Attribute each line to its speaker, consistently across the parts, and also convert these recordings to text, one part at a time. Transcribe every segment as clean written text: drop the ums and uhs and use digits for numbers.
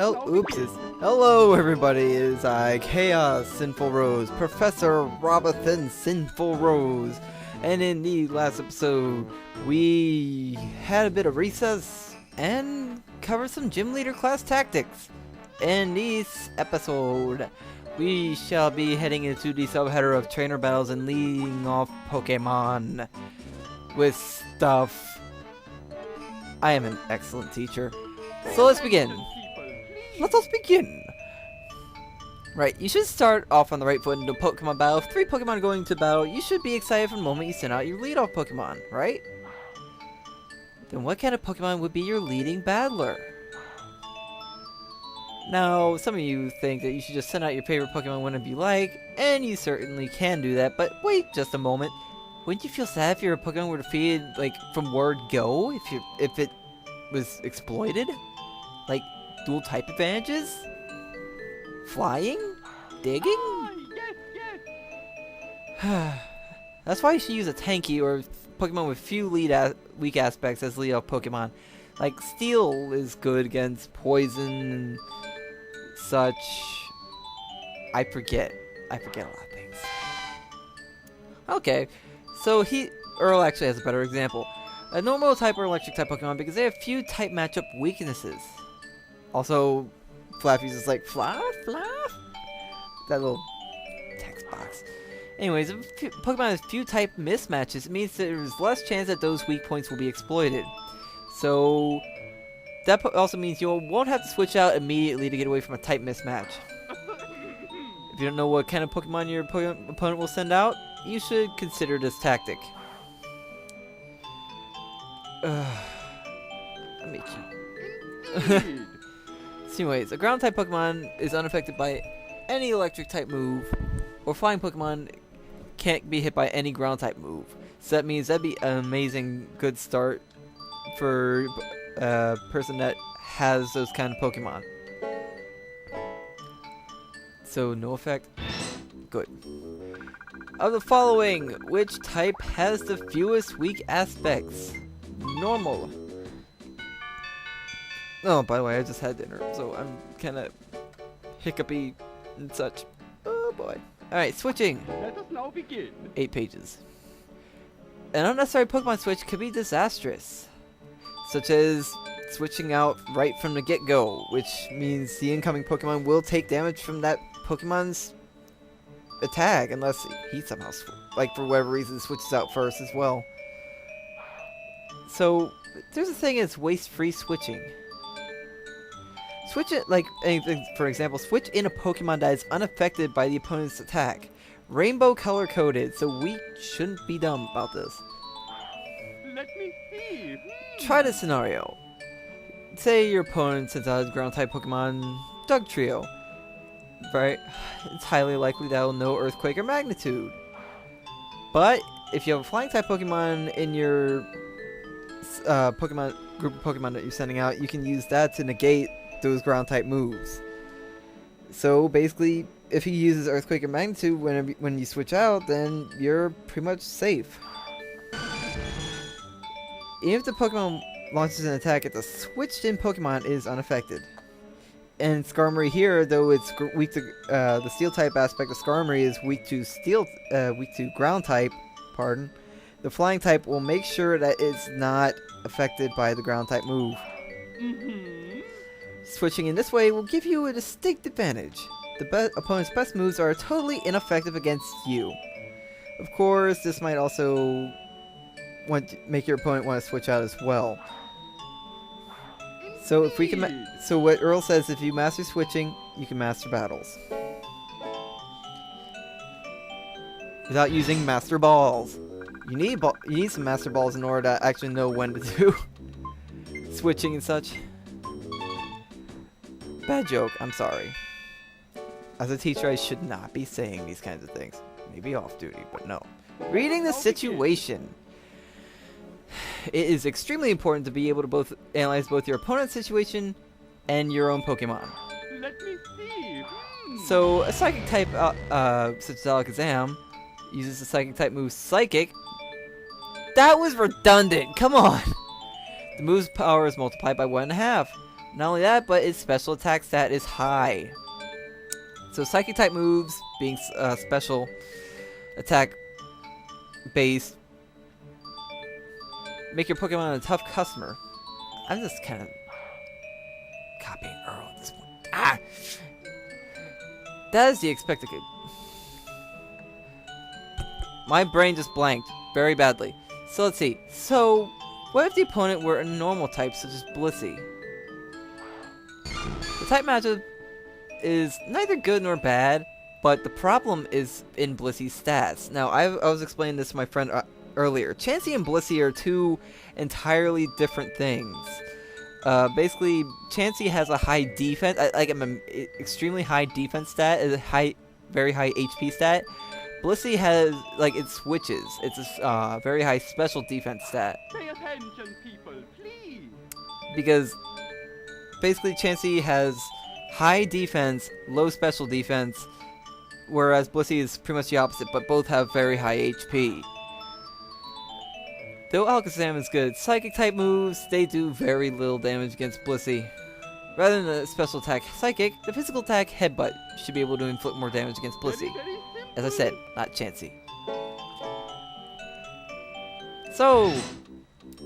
Speaker 1: Hello everybody, it is I, ChaosSinfulRose, Professor Robinson ChaosSinfulRose, and in the last episode, we had a bit of recess and covered some gym leader class tactics. In this episode, we shall be heading into the subheader of trainer battles and leading off Pokemon with stuff. I am an excellent teacher. So let's begin. Let us begin. Right, you should start off on the right foot into Pokemon battle. If 3 Pokemon are going to battle, you should be excited from the moment you send out your lead-off Pokemon, right? Then what kind of Pokemon would be your leading battler? Now, some of you think that you should just send out your favorite Pokemon whenever you like, and you certainly can do that, but wait just a moment. Wouldn't you feel sad if your Pokemon were defeated, like, from word go, if it was exploited? Like, dual type advantages? Flying? Digging? That's why you should use a tanky or Pokemon with few weak aspects as lead-off Pokemon. Like, Steel is good against poison and such. I forget a lot of things. Okay, so Earl actually has a better example. A normal type or electric type Pokemon because they have few type matchup weaknesses. Also, Flap uses like Flap? That little text box. Anyways, if Pokemon has few type mismatches, it means there's less chance that those weak points will be exploited. So, that also means you won't have to switch out immediately to get away from a type mismatch. If you don't know what kind of Pokemon your opponent will send out, you should consider this tactic. Let me keep. So anyways, a ground type Pokemon is unaffected by any electric type move, or flying Pokemon can't be hit by any ground type move. So that means that'd be an amazing good start for a person that has those kind of Pokemon. So no effect? Good. Of the following, which type has the fewest weak aspects? Normal. Oh, by the way, I just had dinner, so I'm kind of hiccupy and such. Oh boy. Alright, switching.
Speaker 2: Let us now begin.
Speaker 1: 8 pages. An unnecessary Pokemon switch could be disastrous, such as switching out right from the get-go, which means the incoming Pokemon will take damage from that Pokemon's attack, unless he somehow, like for whatever reason, switches out first as well. So, there's a thing is waste-free switching. Switch it, like anything, for example, switch in a Pokemon that is unaffected by the opponent's attack. Rainbow color coded, so we shouldn't be dumb about this.
Speaker 2: Let me see.
Speaker 1: Try this scenario. Say your opponent sends out a ground type Pokemon, Dugtrio. Right? It's highly likely that will know Earthquake or Magnitude. But if you have a flying type Pokemon in your Pokemon group of Pokemon that you're sending out, you can use that to negate those ground type moves. So basically, if he uses Earthquake or Magnitude when you switch out, then you're pretty much safe. Even if the Pokemon launches an attack at the switched in Pokemon, it is unaffected. And Skarmory here, though it's weak to the Steel type aspect of Skarmory is weak to ground type. Pardon. The flying type will make sure that it's not affected by the ground type move. Switching in this way will give you a distinct advantage. The opponent's best moves are totally ineffective against you. Of course, this might also make your opponent want to switch out as well. So if we can, so what Earl says, if you master switching, you can master battles without using master balls. You need some master balls in order to actually know when to do switching and such. Bad joke, I'm sorry. As a teacher, I should not be saying these kinds of things. Maybe off duty, but no. Reading the situation. It is extremely important to be able to analyze both your opponent's situation and your own Pokemon.
Speaker 2: Let me see.
Speaker 1: So, a Psychic type, such as Alakazam, uses the Psychic type move Psychic. That was redundant, come on! The move's power is multiplied by 1.5. Not only that, but its special attack stat is high. So Psychic type moves, being special attack based, make your Pokemon a tough customer. I'm just kind of copying Earl at this point. Ah! That is the expected. My brain just blanked very badly. So let's see. So, what if the opponent were a normal type such as Blissey? The type matchup is neither good nor bad, but the problem is in Blissey's stats. Now, I was explaining this to my friend earlier. Chansey and Blissey are two entirely different things. Basically, Chansey has a high defense, like an extremely high defense stat, a very high HP stat. Blissey has, like, it switches. It's a very high special defense stat.
Speaker 2: Pay attention, people, please.
Speaker 1: Because basically Chansey has high defense, low special defense, whereas Blissey is pretty much the opposite, but both have very high HP. Though Alakazam is good at Psychic type moves, they do very little damage against Blissey. Rather than a special attack Psychic, the physical attack Headbutt should be able to inflict more damage against Blissey. As I said, not Chansey. So,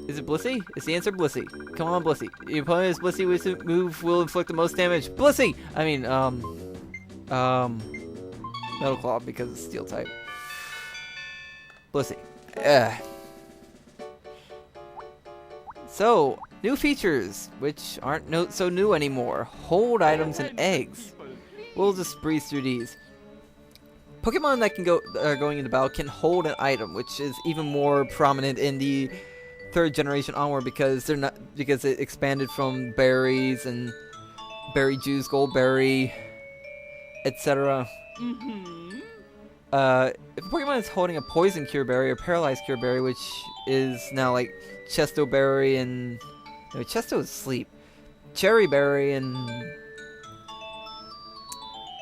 Speaker 1: is it Blissey? Is the answer Blissey? Come on, Blissey. Your opponent's Blissey with move will inflict the most damage. Blissey! I mean, Metal Claw because it's Steel type. Blissey. So, new features, which aren't so new anymore. Hold items and eggs. We'll just breeze through these. Pokemon that are going into battle can hold an item, which is even more prominent in the 3rd generation onward because it expanded from berries and berry juice, gold berry, etc. If a Pokemon is holding a poison cure berry or paralyzed cure berry, which is now like Chesto berry and no, Chesto is sleep, cherry berry and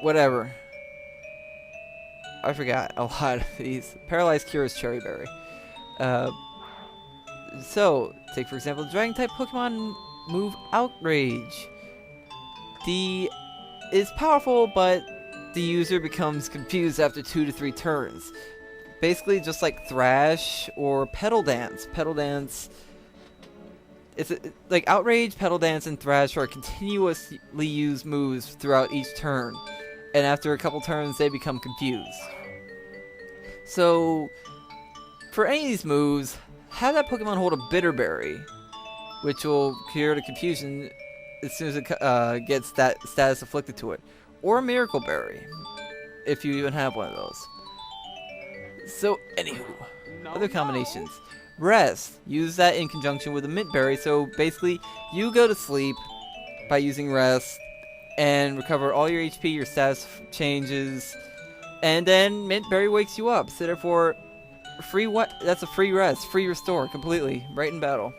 Speaker 1: whatever. I forgot a lot of these. Paralyzed Cure is Cherry Berry. So, take for example, Dragon type Pokemon move Outrage. Is powerful, but the user becomes confused after 2 to 3 turns. Basically, just like Thrash or Petal Dance. Petal Dance. Like Outrage, Petal Dance, and Thrash are continuously used moves throughout each turn. And after a couple turns, they become confused. So, for any of these moves, have that Pokemon hold a Bitter Berry, which will cure the confusion as soon as it gets that status afflicted to it. Or a Miracle Berry, if you even have one of those. So, anywho, other combinations. Rest. Use that in conjunction with a Mint Berry, so basically, you go to sleep by using Rest, and recover all your HP, your status changes, and then Mint Berry wakes you up. So therefore, that's a free rest, free restore completely, right in battle.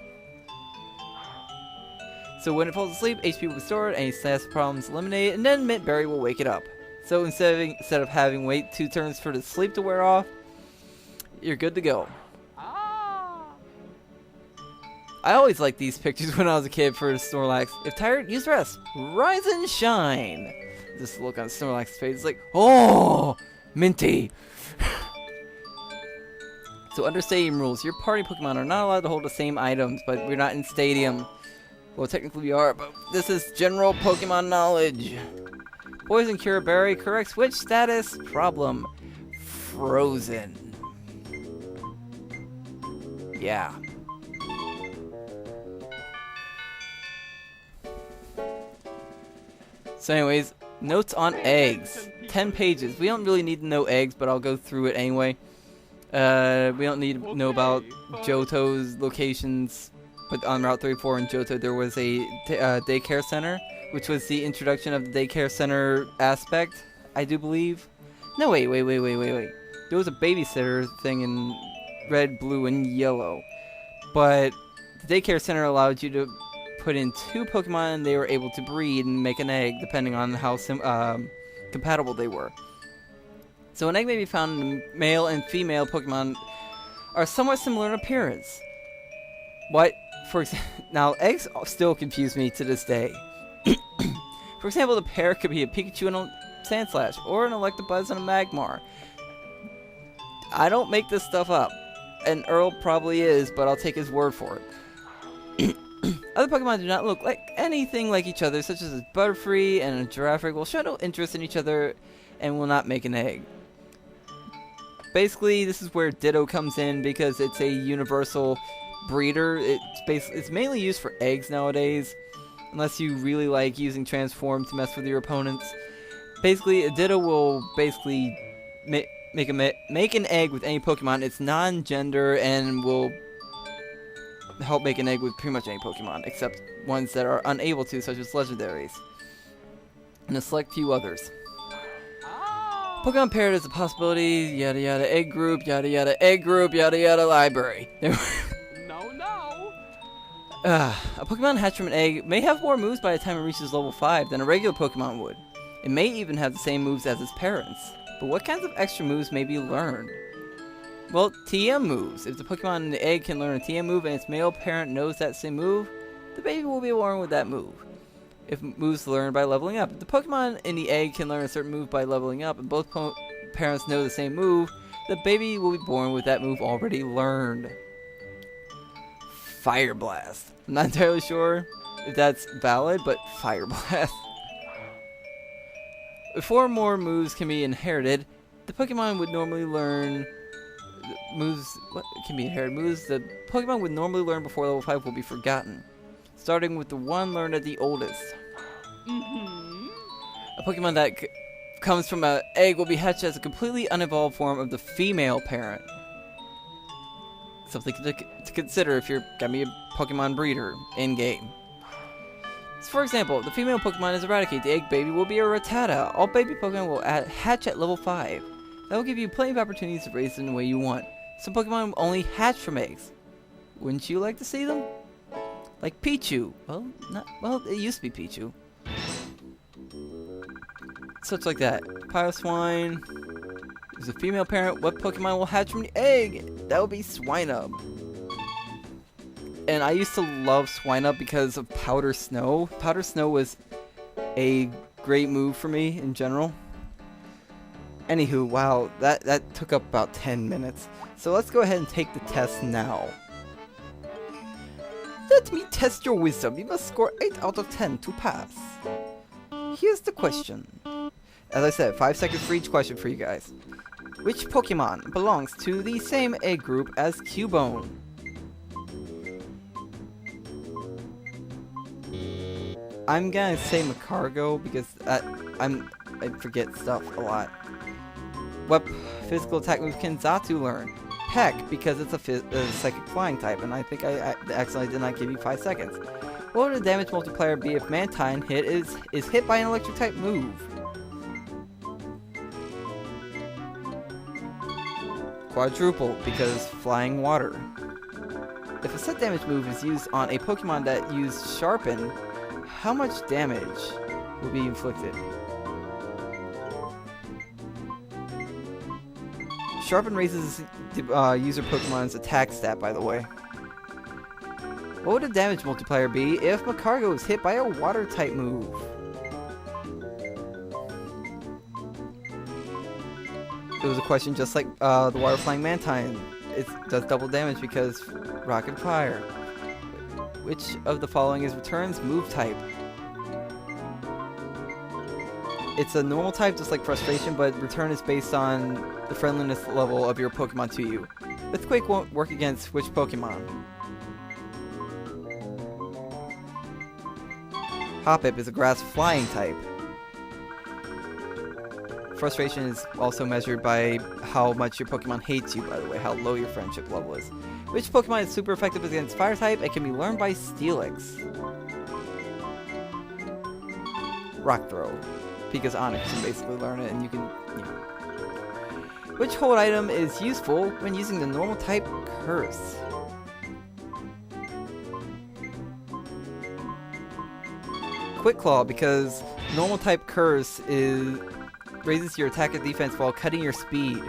Speaker 1: So when it falls asleep, HP will be restored, any status problems eliminated, and then Mint Berry will wake it up. So instead of having wait 2 turns for the sleep to wear off, you're good to go. I always liked these pictures when I was a kid for Snorlax. If tired, use rest. Rise and shine. Just look on Snorlax's face. It's like, oh, minty. So under stadium rules, your party Pokemon are not allowed to hold the same items, but we're not in stadium. Well, technically we are, but this is general Pokemon knowledge. Poison Cure Berry corrects which status? Problem. Frozen. Yeah. So anyways, notes on eggs. 10 pages. We don't really need to know eggs, but I'll go through it anyway. We don't need to know about Johto's locations, but on Route 34 in Johto there was a daycare center, which was the introduction of the daycare center aspect, I do believe. No, wait. There was a babysitter thing in red, blue, and yellow. But the daycare center allowed you to put in 2 Pokemon and they were able to breed and make an egg depending on how compatible they were. So an egg may be found in male and female Pokemon are somewhat similar in appearance. What? For example, now eggs still confuse me to this day. For example, the pair could be a Pikachu and a Sandslash, or an Electabuzz and a Magmar. I don't make this stuff up, and Earl probably is, but I'll take his word for it. Other Pokemon do not look like anything like each other, such as a Butterfree and a Girafarig will show no interest in each other and will not make an egg. Basically, this is where Ditto comes in because it's a universal breeder. It's mainly used for eggs nowadays, unless you really like using Transform to mess with your opponents. Basically, a Ditto will basically make an egg with any Pokemon. It's non-gender and will help make an egg with pretty much any Pokemon, except ones that are unable to, such as legendaries, and a select few others. Pokemon paired is a possibility, yada yada egg group, yada yada egg group, yada yada library.
Speaker 2: No.
Speaker 1: A Pokemon hatched from an egg may have more moves by the time it reaches level 5 than a regular Pokemon would. It may even have the same moves as its parents. But what kinds of extra moves may be learned? Well, TM moves. If the Pokemon in the egg can learn a TM move and its male parent knows that same move, the baby will be born with that move. If moves learned by leveling up. If the Pokemon in the egg can learn a certain move by leveling up and both parents know the same move, the baby will be born with that move already learned. Fire Blast. I'm not entirely sure if that's valid, but Fire Blast. Before more moves can be inherited, the Pokemon would normally learn moves. What can be inherited? Moves the Pokemon would normally learn before level 5 will be forgotten, starting with the one learned at the oldest. A Pokemon that comes from an egg will be hatched as a completely unevolved form of the female parent. Something to consider if you're gonna be a Pokemon breeder in game. So for example, the female Pokemon is Eradicate. The egg baby will be a Rattata. All baby Pokemon will hatch at level 5. That will give you plenty of opportunities to raise them the way you want. Some Pokemon only hatch from eggs. Wouldn't you like to see them? Like Pichu. Well, it used to be Pichu. Such like that. Piloswine is a female parent. What Pokemon will hatch from the egg? That would be Swinub. And I used to love Swinub because of Powder Snow. Powder Snow was a great move for me in general. Anywho, wow, that took up about 10 minutes. So let's go ahead and take the test now. Let me test your wisdom. You must score 8 out of 10 to pass. Here's the question. As I said, 5 seconds for each question for you guys. Which Pokemon belongs to the same egg group as Cubone? I'm gonna say Macargo because I forget stuff a lot. What physical attack move can Xatu learn? Peck, because it's a psychic flying type, and I think I accidentally did not give you 5 seconds. What would the damage multiplier be if Mantine is hit by an electric type move? Quadruple, because flying water. If a set damage move is used on a Pokemon that used Sharpen, how much damage will be inflicted? Sharpen raises the user Pokemon's attack stat, by the way. What would the damage multiplier be if Macargo is hit by a water type move? It was a question just like the Water Flying Mantine. It does double damage because Rock and Fire. Which of the following is Return's move type? It's a normal type just like Frustration, but Return is based on the friendliness level of your Pokemon to you. Earthquake won't work against which Pokemon? Hoppip is a grass flying type. Frustration is also measured by how much your Pokemon hates you, by the way, how low your friendship level is. Which Pokemon is super effective against Fire type? It can be learned by Steelix. Rock Throw. Because Onix can basically learn it, and you can, Which hold item is useful when using the normal type Curse? Quick Claw, because normal type Curse raises your attack and defense while cutting your speed.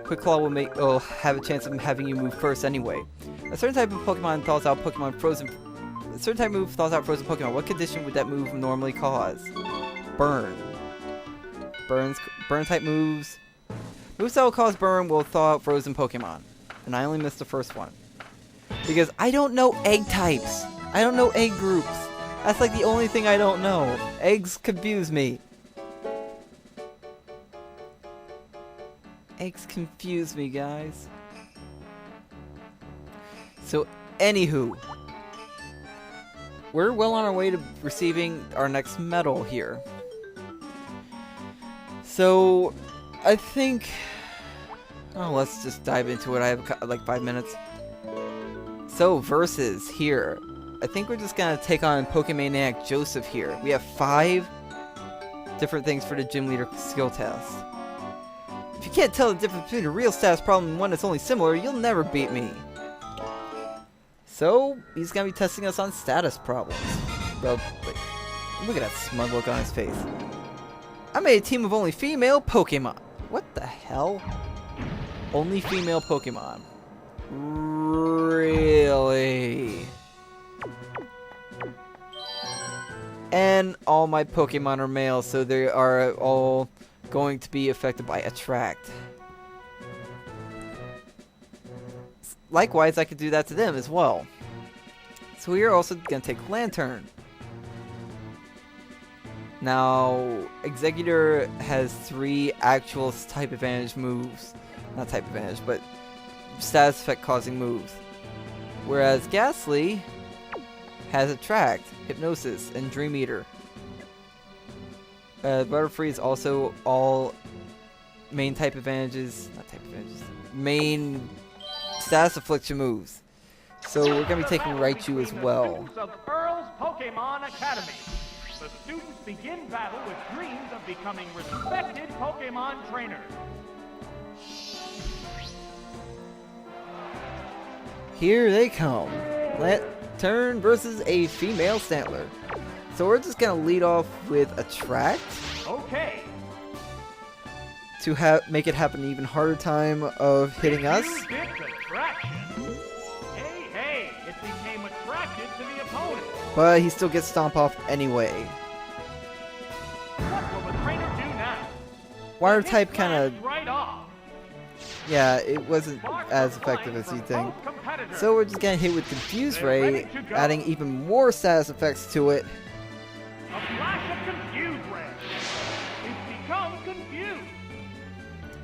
Speaker 1: Quick Claw will have a chance of having you move first anyway. A certain type of Pokemon thaws out Pokemon frozen A certain type of move thaws out frozen Pokemon. What condition would that move normally cause? Burn. Burn type moves. Moves that will cause burn will thaw out frozen Pokemon. And I only missed the first one. Because I don't know egg types. I don't know egg groups. That's like the only thing I don't know. Eggs confuse me. Eggs confuse me, guys. So, anywho. We're well on our way to receiving our next medal here. So, I think... Oh, let's just dive into it. I have like 5 minutes. So, versus here. I think we're just gonna take on Pokemaniac Joseph here. We have 5 different things for the gym leader skill test. If you can't tell the difference between a real status problem and one that's only similar, you'll never beat me. So, he's gonna be testing us on status problems. Well, wait. Look at that smug look on his face. I made a team of only female Pokemon. What the hell? Only female Pokemon. Really? And all my Pokemon are male, so they are all going to be affected by Attract. Likewise, I could do that to them as well. So we are also going to take Lantern. Now, Executor has 3 actual type advantage moves. Not type advantage, but status effect causing moves. Whereas Ghastly has Attract, Hypnosis, and Dream Eater. Butterfree is also all main type advantages, not type advantages, main status affliction moves. So we're going to be taking Raichu as well.
Speaker 2: Of Earl's Pokemon Academy. The students begin battle with dreams of becoming respected Pokemon trainers.
Speaker 1: Here they come. Lantern versus a female Stantler. So we're just gonna lead off with Attract.
Speaker 2: Okay.
Speaker 1: To make it happen an even harder time of hitting us.
Speaker 2: Hey, it became attracted to the opponent.
Speaker 1: But he still gets Stomp Off anyway.
Speaker 2: What will the trainer do now?
Speaker 1: Water type kind of...
Speaker 2: Right off.
Speaker 1: Yeah, it wasn't as effective as you'd think. So we're just gonna hit with Confuse Ray, adding even more status effects to it.
Speaker 2: A flash of Confuse Ray. It's become confused.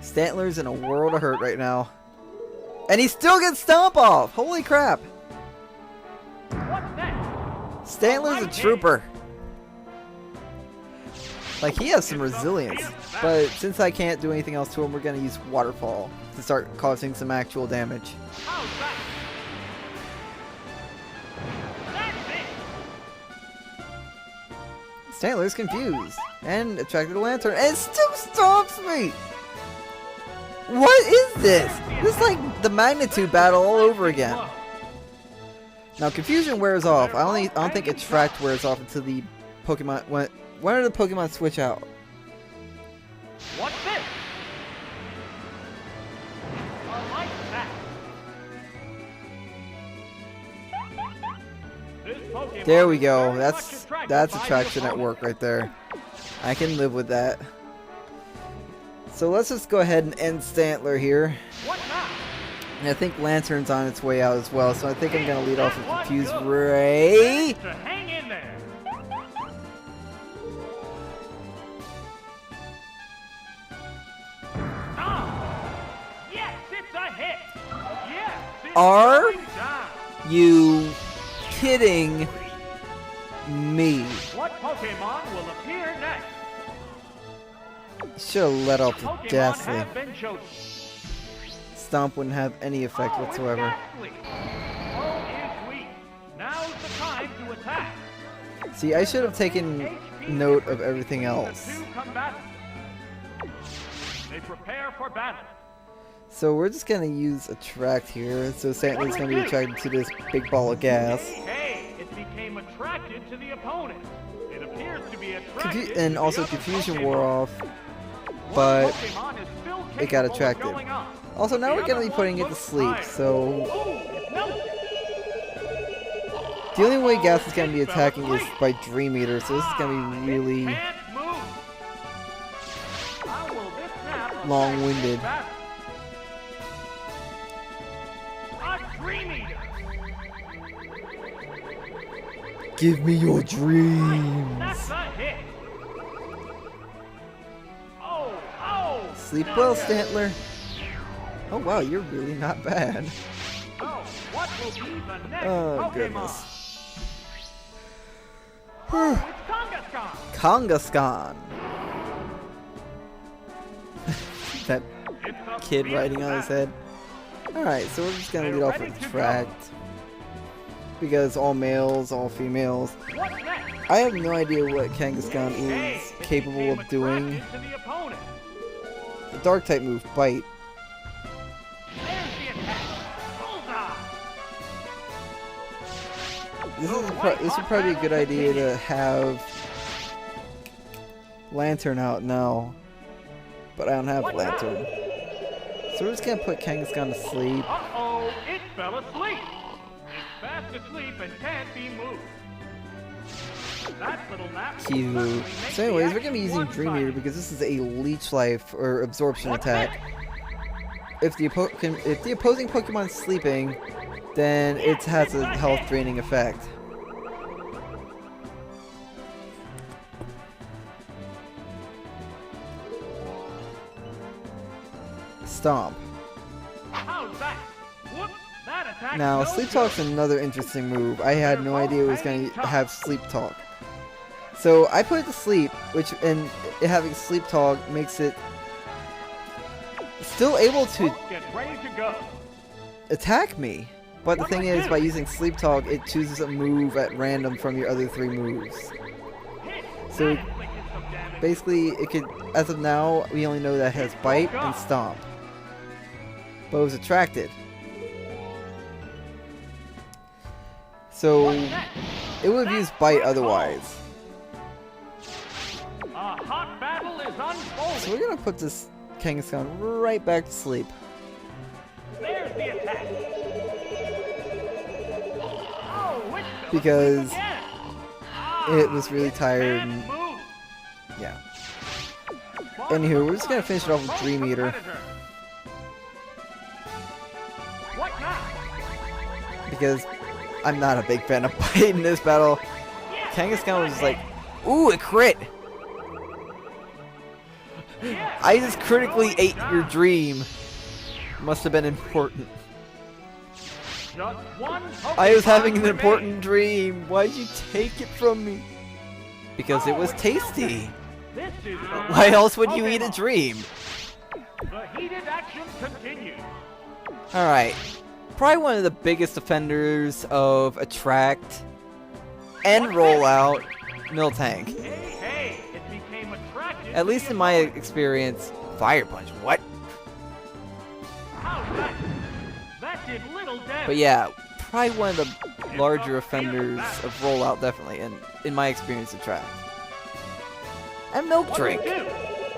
Speaker 1: Stantler's in a world of hurt right now. And he still gets Stomp Off! Holy crap!
Speaker 2: What's next?
Speaker 1: Stantler's a trooper. Like, he has some resilience. But since I can't do anything else to him, we're gonna use Waterfall to start causing some actual damage.
Speaker 2: How's that? That's it.
Speaker 1: Stantler's confused. And attracted a Lantern. And it still stomps me! What is this? This is like the magnitude battle all over again. Now, Confusion wears off. I don't think Attract wears off until the Pokemon... When do the Pokemon switch out?
Speaker 2: What's this? I like that. This Pokemon
Speaker 1: There we
Speaker 2: is
Speaker 1: go.
Speaker 2: very
Speaker 1: That's
Speaker 2: much attracted by the
Speaker 1: attraction at work
Speaker 2: opponent.
Speaker 1: right there. I can live with that. So let's just go ahead and end Stantler here.
Speaker 2: What now?
Speaker 1: And I think Lantern's on its way out as well, so I think I'm going to lead off with Confuse Ray.
Speaker 2: To hang in there. Yes, it's a hit. Yes, it's
Speaker 1: Are
Speaker 2: going down.
Speaker 1: you kidding me?
Speaker 2: What Pokemon will appear next?
Speaker 1: Should have let off the
Speaker 2: Pokemon
Speaker 1: Ghastly.
Speaker 2: have been chosen.
Speaker 1: Stomp wouldn't have any effect
Speaker 2: Oh,
Speaker 1: whatsoever.
Speaker 2: Ghastly. Foe is weak. Now's the time to attack.
Speaker 1: See, I should have taken
Speaker 2: HP
Speaker 1: note of everything else.
Speaker 2: The two combatants. They prepare for battle.
Speaker 1: So we're just gonna use Attract here. So Stantler's gonna be attracted to this big ball of gas.
Speaker 2: Hey, it became attracted to the opponent. It appears to be attracted to
Speaker 1: And
Speaker 2: the
Speaker 1: also
Speaker 2: other
Speaker 1: Confusion
Speaker 2: Pokemon.
Speaker 1: wore off,
Speaker 2: One
Speaker 1: but
Speaker 2: Pokemon is still
Speaker 1: it got
Speaker 2: capable of
Speaker 1: attracted.
Speaker 2: going on.
Speaker 1: Also, now
Speaker 2: The
Speaker 1: we're gonna
Speaker 2: other
Speaker 1: be putting it
Speaker 2: one
Speaker 1: to
Speaker 2: looks
Speaker 1: sleep.
Speaker 2: tired.
Speaker 1: So
Speaker 2: Ooh, it melted.
Speaker 1: The only way Gas is going to be attacking is by Dream Eater, so this is going to be really
Speaker 2: Can't move. How will this snap
Speaker 1: long-winded.
Speaker 2: affect a Dream Eater.
Speaker 1: Give me your dreams.
Speaker 2: That's a hit. Oh.
Speaker 1: Sleep well, Stantler. Oh wow, you're really not bad.
Speaker 2: So, what will be the next
Speaker 1: Oh
Speaker 2: Pokemon?
Speaker 1: goodness.
Speaker 2: It's Kangaskhan.
Speaker 1: Kangaskhan. That
Speaker 2: It's a
Speaker 1: kid
Speaker 2: fierce
Speaker 1: riding on his
Speaker 2: battle.
Speaker 1: head. Alright, so we're just gonna
Speaker 2: They're
Speaker 1: lead off
Speaker 2: ready
Speaker 1: with
Speaker 2: to
Speaker 1: Tract. Because all males, all females.
Speaker 2: What's next?
Speaker 1: I have no idea what Kangaskhan
Speaker 2: Hey,
Speaker 1: is
Speaker 2: it
Speaker 1: capable
Speaker 2: became
Speaker 1: of doing.
Speaker 2: attracted to the opponent.
Speaker 1: The dark type move, Bite.
Speaker 2: There's the attack. Bullseye.
Speaker 1: This would probably be a good idea to have Lantern out now. But I don't have a Lantern. So we're just gonna put Kangaskhan to sleep.
Speaker 2: Uh-oh, it fell asleep. It's fast asleep and can't be moved. That little nap
Speaker 1: Cute.
Speaker 2: certainly makes
Speaker 1: So
Speaker 2: the
Speaker 1: anyways, we're gonna be
Speaker 2: action
Speaker 1: using Dream Eater
Speaker 2: one-sided.
Speaker 1: because this is a Leech Life or Absorption
Speaker 2: What's
Speaker 1: attack. If the opposing Pokemon is sleeping, then it has a health draining effect. Stomp.
Speaker 2: How's that? Whoops, that attack
Speaker 1: Now,
Speaker 2: no
Speaker 1: Sleep
Speaker 2: good.
Speaker 1: Talk's another interesting move. I had no idea it was going to have Sleep Talk. So I put it to sleep, and having Sleep Talk makes it still able to
Speaker 2: Folks, get ready to go.
Speaker 1: attack me. But the thing is, by using Sleep Talk, it chooses a move at random from your other 3 moves.
Speaker 2: Hit.
Speaker 1: So
Speaker 2: That inflicted some damage.
Speaker 1: basically, it could, as of now, we only know that it has Bite and Stomp. But it was attracted. So it would have used Bite otherwise.
Speaker 2: A hot battle is unfolding.
Speaker 1: So we're gonna put this Kangaskhan right back to sleep.
Speaker 2: There's the attack. Oh, it fell
Speaker 1: Because
Speaker 2: asleep again.
Speaker 1: it was really
Speaker 2: it
Speaker 1: tired
Speaker 2: can't
Speaker 1: and-
Speaker 2: move.
Speaker 1: Yeah.
Speaker 2: Far
Speaker 1: Anywho, we're
Speaker 2: from
Speaker 1: just gonna finish it off with
Speaker 2: most
Speaker 1: Dream Eater.
Speaker 2: competitor. What now?
Speaker 1: Because I'm not a big fan of Bite in this battle.
Speaker 2: Yes,
Speaker 1: Kangaskhan was
Speaker 2: it's
Speaker 1: just
Speaker 2: a
Speaker 1: like,
Speaker 2: hit.
Speaker 1: ooh, it crit!
Speaker 2: Yes,
Speaker 1: I just
Speaker 2: it's
Speaker 1: critically
Speaker 2: going
Speaker 1: ate
Speaker 2: down.
Speaker 1: your dream. Must have been important.
Speaker 2: Just one
Speaker 1: I was
Speaker 2: Pokemon
Speaker 1: having an
Speaker 2: remains.
Speaker 1: important dream. Why'd you take it from me? Because it was
Speaker 2: Oh, it's
Speaker 1: tasty.
Speaker 2: This is
Speaker 1: Why else would you eat a
Speaker 2: Pokemon.
Speaker 1: dream?
Speaker 2: The heated action continues.
Speaker 1: Alright. Probably one of the biggest offenders of Attract and Rollout, Miltank.
Speaker 2: Hey, it became attracted.
Speaker 1: At
Speaker 2: to
Speaker 1: least
Speaker 2: the
Speaker 1: in my
Speaker 2: opponent.
Speaker 1: experience. Fire Punch, what?
Speaker 2: How's that? That did little damage.
Speaker 1: But yeah, probably one of the larger offenders of Rollout, definitely, and in my experience, Attract. And Milk
Speaker 2: What do you
Speaker 1: Drink,
Speaker 2: do?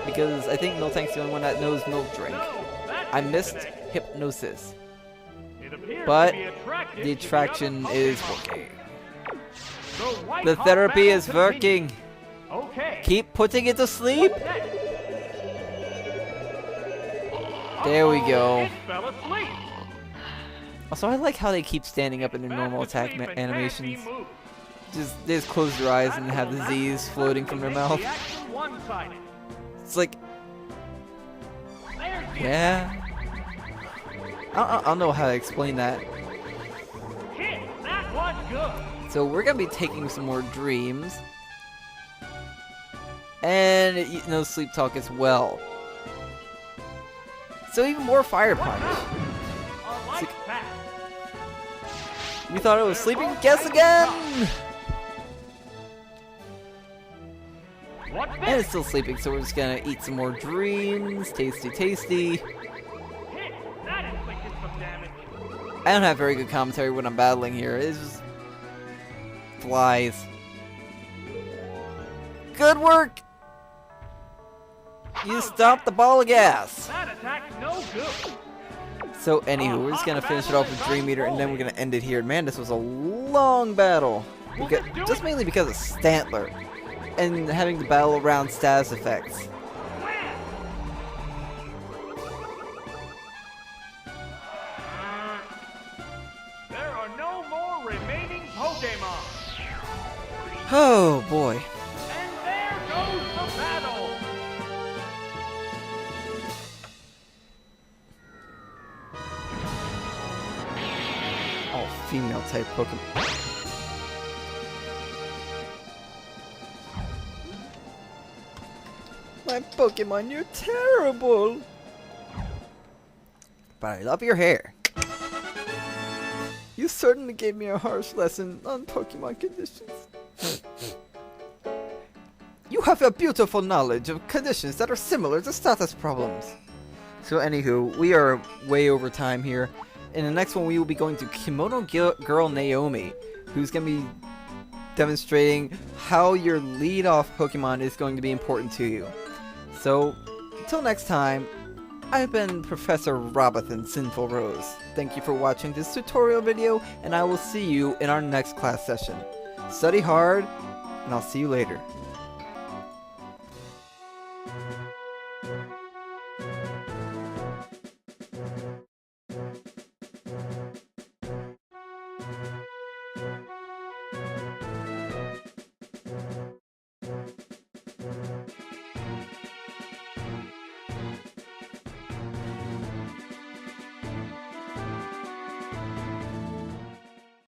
Speaker 1: because I think Miltank's the only one that knows Milk Drink.
Speaker 2: No, that
Speaker 1: I
Speaker 2: didn't
Speaker 1: missed
Speaker 2: connect.
Speaker 1: Hypnosis,
Speaker 2: It appears
Speaker 1: but
Speaker 2: to be attracted
Speaker 1: the
Speaker 2: to other
Speaker 1: attraction is
Speaker 2: Pokemon.
Speaker 1: working.
Speaker 2: The white
Speaker 1: The
Speaker 2: hot
Speaker 1: therapy
Speaker 2: battle
Speaker 1: is
Speaker 2: continues.
Speaker 1: working.
Speaker 2: Okay.
Speaker 1: Keep putting it to sleep.
Speaker 2: What's next?
Speaker 1: There we
Speaker 2: Uh-oh,
Speaker 1: go.
Speaker 2: It fell asleep.
Speaker 1: Also, I like how they keep standing up in their normal
Speaker 2: Fast
Speaker 1: attack
Speaker 2: asleep and
Speaker 1: animations.
Speaker 2: can't be moved.
Speaker 1: They just close their eyes and
Speaker 2: That
Speaker 1: have the
Speaker 2: little
Speaker 1: Z's
Speaker 2: nap
Speaker 1: floating from their
Speaker 2: certainly
Speaker 1: mouth.
Speaker 2: makes the action one-sided.
Speaker 1: It's like,
Speaker 2: There's the
Speaker 1: yeah. I don't know how to explain that.
Speaker 2: hit. That was good.
Speaker 1: So we're gonna be taking some more dreams, and Sleep Talk as well. So even more Fire Punch.
Speaker 2: A light pass.
Speaker 1: You thought it was sleeping? Guess again.
Speaker 2: What's
Speaker 1: And
Speaker 2: this?
Speaker 1: it's still sleeping, so we're just gonna eat some more dreams. Tasty, tasty.
Speaker 2: Hit. That inflicted some damage.
Speaker 1: I don't have very good commentary when I'm battling here. It's just flies. Good work. You stopped the ball of gas.
Speaker 2: That attack's no good.
Speaker 1: So anywho, we're just gonna finish it off with Dream Eater, and then we're gonna end it here. Man, this was a long battle. Just mainly because of Stantler and having the battle around status effects.
Speaker 2: There are no more remaining Pokemon.
Speaker 1: Oh boy.
Speaker 2: And there goes the battle.
Speaker 1: All female type Pokemon. My Pokemon, you're terrible. But I love your hair. You certainly gave me a harsh lesson on Pokemon conditions. You have a beautiful knowledge of conditions that are similar to status problems. So anywho, we are way over time here. In the next one, we will be going to Kimono Girl Naomi, who's going to be demonstrating how your lead-off Pokemon is going to be important to you. So, until next time, I've been Professor ChaosSinfulRose. Thank you for watching this tutorial video, and I will see you in our next class session. Study hard, and I'll see you later.